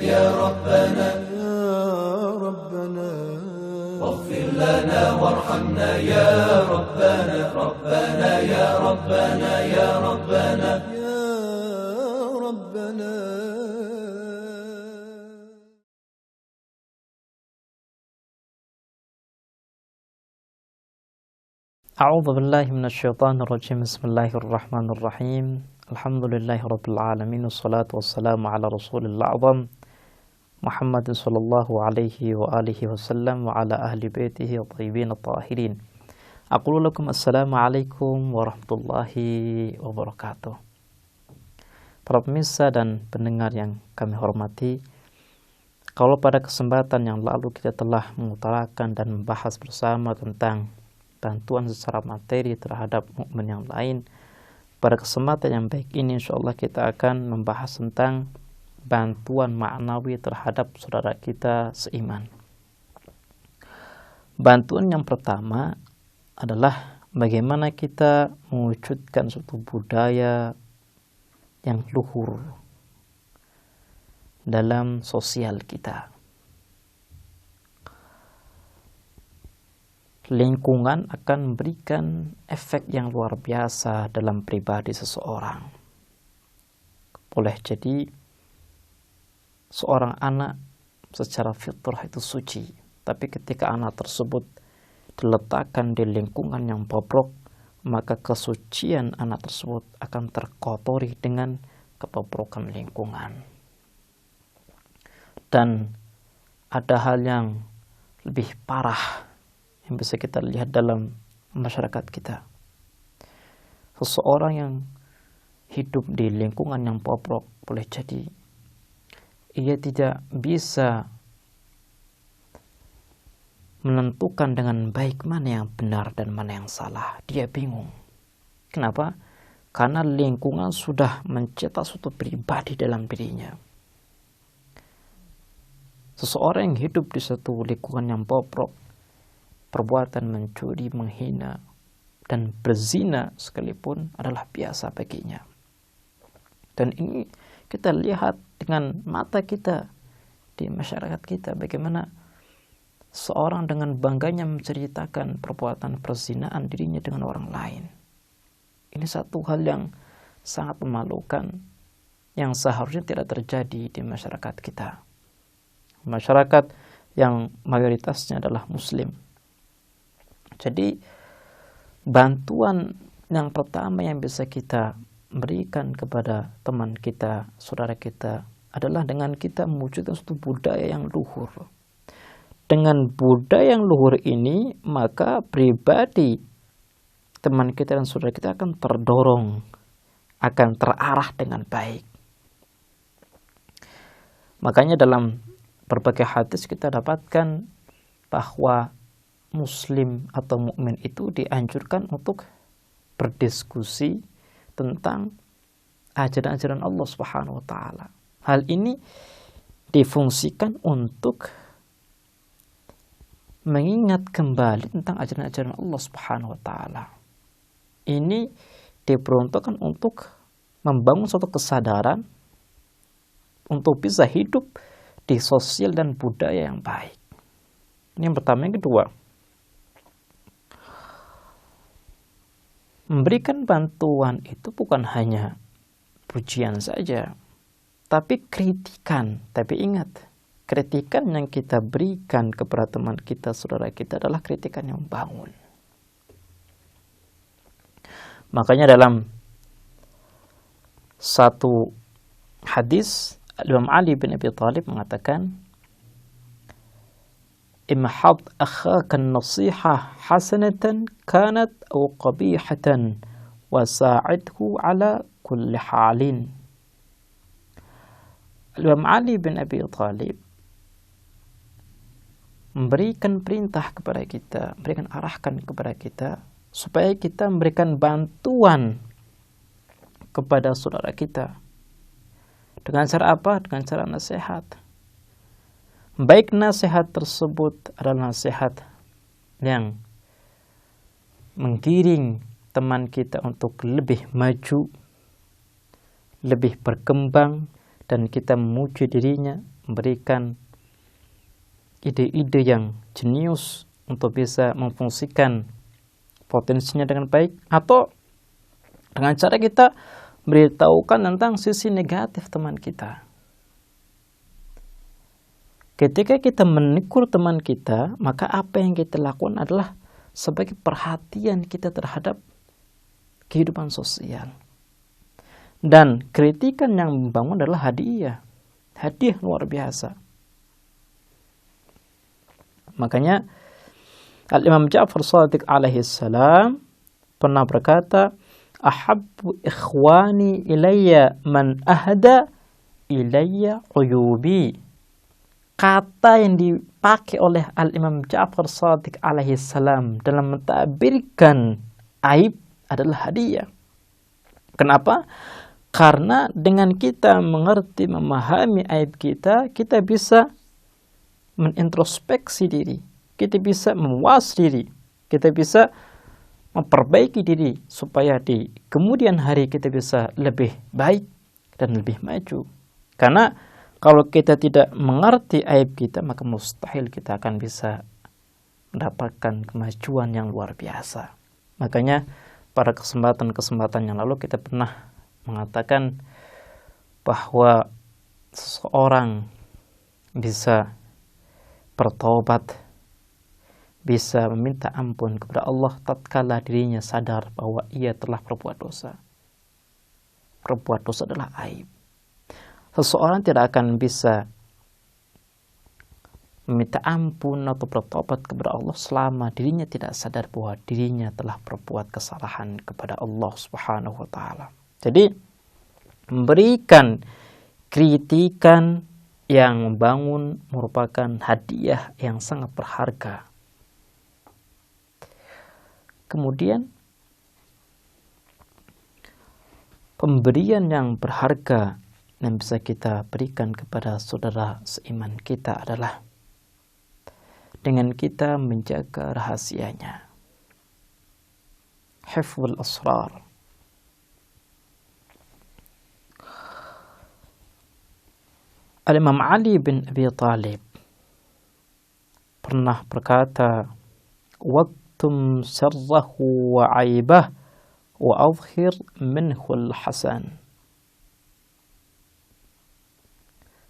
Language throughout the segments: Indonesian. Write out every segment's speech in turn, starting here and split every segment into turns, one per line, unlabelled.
يا ربنا واغفر لنا وارحمنا يا ربنا ربنا يا ربنا يا ربنا يا ربنا.
أعوذ بالله من الشيطان الرجيم. بسم الله الرحمن الرحيم. الحمد لله رب العالمين، والصلاة والسلام على رسول الأعظم محمد صلى الله عليه وآله وسلم وعلى أهل بيته الطيبين الطاهرين. أقول لكم السلام عليكم warahmatullahi wabarakatuh. Para pemirsa dan pendengar yang kami hormati, kalau pada kesempatan yang lalu kita telah mengutarakan dan membahas bersama tentang bantuan secara materi terhadap mukmin yang lain, pada kesempatan yang baik ini insyaallah kita akan membahas tentang bantuan maknawi terhadap saudara kita seiman. Bantuan yang pertama adalah bagaimana kita mewujudkan suatu budaya yang luhur dalam sosial kita. Lingkungan akan memberikan efek yang luar biasa dalam pribadi seseorang. Boleh jadi seorang anak secara fitrah itu suci, tapi ketika anak tersebut diletakkan di lingkungan yang bobrok, maka kesucian anak tersebut akan terkotori dengan kebobrokan lingkungan. Dan ada hal yang lebih parah yang bisa kita lihat dalam masyarakat kita. Seseorang yang hidup di lingkungan yang bobrok, boleh jadi ia tidak bisa menentukan dengan baik mana yang benar dan mana yang salah. Dia bingung. Kenapa? Karena lingkungan sudah mencetak suatu pribadi dalam dirinya. Seseorang yang hidup di satu lingkungan yang bobrok, perbuatan mencuri, menghina, dan berzina sekalipun adalah biasa baginya. Dan ini kita lihat dengan mata kita di masyarakat kita, bagaimana seorang dengan bangganya menceritakan perbuatan perzinaan dirinya dengan orang lain. Ini satu hal yang sangat memalukan, yang seharusnya tidak terjadi di masyarakat kita. Masyarakat yang mayoritasnya adalah muslim. Jadi bantuan yang pertama yang bisa kita berikan kepada teman kita, saudara kita, adalah dengan kita mewujudkan suatu budaya yang luhur. Dengan budaya yang luhur ini, maka pribadi teman kita dan saudara kita akan terdorong, akan terarah dengan baik. Makanya dalam berbagai hadis kita dapatkan bahwa muslim atau mukmin itu dianjurkan untuk berdiskusi tentang ajaran-ajaran Allah Subhanahu wa taala. Hal ini difungsikan untuk mengingat kembali tentang ajaran-ajaran Allah Subhanahu wa taala. Ini diperuntukkan untuk membangun suatu kesadaran untuk bisa hidup di sosial dan budaya yang baik. Ini yang pertama. Yang kedua, memberikan bantuan itu bukan hanya pujian saja, tapi kritikan. Tapi ingat, kritikan yang kita berikan kepada teman kita, saudara kita adalah kritikan yang membangun. Makanya dalam satu hadis, Imam Ali bin Abi Thalib mengatakan, imhad akhaka an-nasihah hasanatan kanat aw qabihatan wa sa'idhu ala kulli halin. Imam Ali bin Abi Thalib memberikan perintah kepada kita, arahkan kepada kita supaya kita memberikan bantuan kepada saudara kita. Dengan cara apa? Dengan cara nasihat. Baik nasihat tersebut adalah nasihat yang menggiring teman kita untuk lebih maju, lebih berkembang, dan kita memuji dirinya, memberikan ide-ide yang jenius untuk bisa memfungsikan potensinya dengan baik, atau dengan cara kita beritahukan tentang sisi negatif teman kita. Ketika kita menegur teman kita, maka apa yang kita lakukan adalah sebagai perhatian kita terhadap kehidupan sosial. Dan kritikan yang membangun adalah hadiah luar biasa. Makanya Al-Imam Ja'far Shadiq alaihi salam pernah berkata, ahabbu ikhwani ilayya man ahda ilayya uyubi. Kata yang dipakai oleh Al-Imam Ja'far Shadiq alaihi salam dalam mentakbirkan aib adalah hadiah. Kenapa? Karena dengan kita mengerti, memahami aib kita, kita bisa menintrospeksi diri, kita bisa memuas diri, kita bisa memperbaiki diri supaya di kemudian hari kita bisa lebih baik dan lebih maju. Karena kalau kita tidak mengerti aib kita, maka mustahil kita akan bisa mendapatkan kemajuan yang luar biasa. Makanya pada kesempatan-kesempatan yang lalu kita pernah mengatakan bahwa seseorang bisa bertobat, bisa meminta ampun kepada Allah tatkala dirinya sadar bahwa ia telah berbuat dosa. Berbuat dosa adalah aib. Seseorang tidak akan bisa meminta ampun atau bertobat kepada Allah selama dirinya tidak sadar bahwa dirinya telah berbuat kesalahan kepada Allah Subhanahu wa taala. Jadi memberikan kritikan yang membangun merupakan hadiah yang sangat berharga. Kemudian pemberian yang berharga yang bisa kita berikan kepada saudara seiman kita adalah dengan kita menjaga rahasianya. Hifdzul asrar. Al-Imam Ali bin Abi Thalib pernah berkata, "Waktum sirrahu wa aibah wa adhhir minhu al-hasan."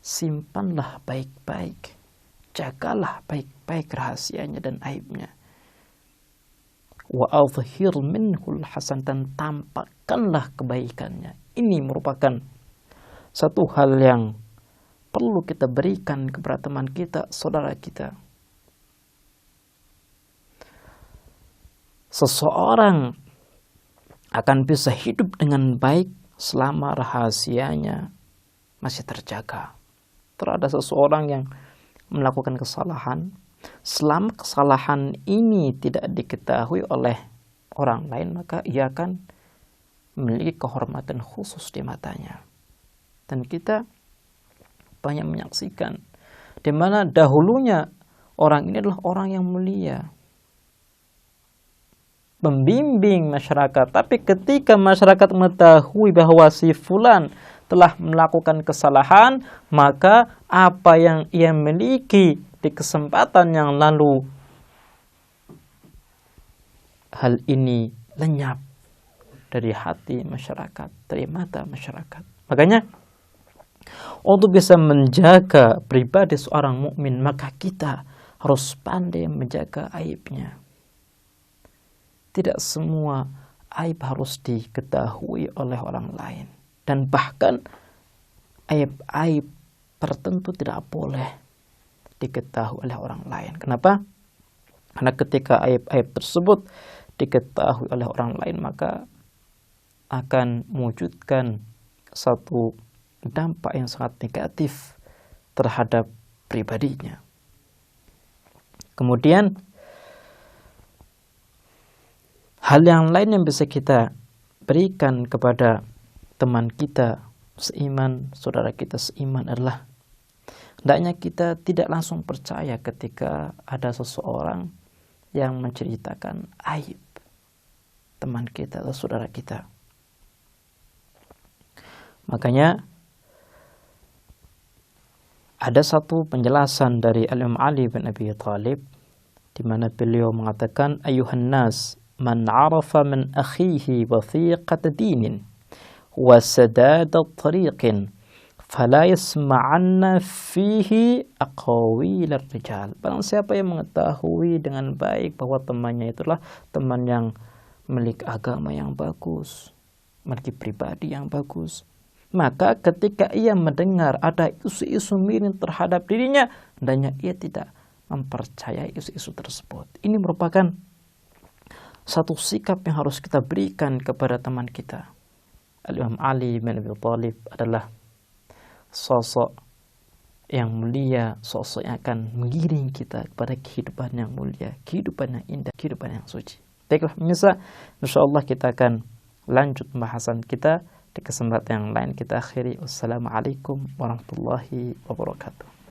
Simpanlah baik-baik, jagalah baik-baik rahasianya dan aibnya. Wa adhhir minhul hasan, dan tampakkanlah kebaikannya. Ini merupakan satu hal yang perlu kita berikan kepada teman kita, saudara kita. Seseorang akan bisa hidup dengan baik selama rahasianya masih terjaga. Ada seseorang yang melakukan kesalahan, selama kesalahan ini tidak diketahui oleh orang lain, maka ia akan memiliki kehormatan khusus di matanya. Dan kita banyak menyaksikan di mana dahulunya orang ini adalah orang yang mulia, membimbing masyarakat, tapi ketika masyarakat mengetahui bahwa si fulan telah melakukan kesalahan, maka apa yang ia miliki di kesempatan yang lalu, hal ini lenyap dari hati masyarakat, dari mata masyarakat. Makanya untuk bisa menjaga pribadi seorang mukmin, maka kita harus pandai menjaga aibnya. Tidak semua aib harus diketahui oleh orang lain. Dan bahkan aib-aib tertentu tidak boleh diketahui oleh orang lain. Kenapa? Karena ketika aib-aib tersebut diketahui oleh orang lain, maka akan mewujudkan satu dampak yang sangat negatif terhadap pribadinya. Kemudian hal yang lain yang bisa kita berikan kepada teman kita seiman, saudara kita seiman adalah hendaknya kita tidak langsung percaya ketika ada seseorang yang menceritakan aib teman kita atau saudara kita. Makanya Ada satu penjelasan dari Imam Ali bin Abi Thalib di mana beliau mengatakan, ayuhan nas man arafa min akhihi wathiqata dinin wa sadada tariqin fala yasma'anna fihi aqawil ar-rijal. Barang siapa yang mengetahui dengan baik bahwa temannya itulah teman yang memiliki agama yang bagus, memiliki pribadi yang bagus, maka ketika ia mendengar ada isu-isu miring terhadap dirinya, hendaknya ia tidak mempercayai isu-isu tersebut. Ini merupakan satu sikap yang harus kita berikan kepada teman kita. Al-Imam Ali bin Abi Thalib adalah sosok yang mulia, sosok yang akan mengiring kita kepada kehidupan yang mulia, kehidupan yang indah, kehidupan yang suci. Baiklah pemirsa, insyaallah kita akan lanjut pembahasan kita di kesempatan yang lain. Kita akhiri. Wassalamualaikum warahmatullahi wabarakatuh.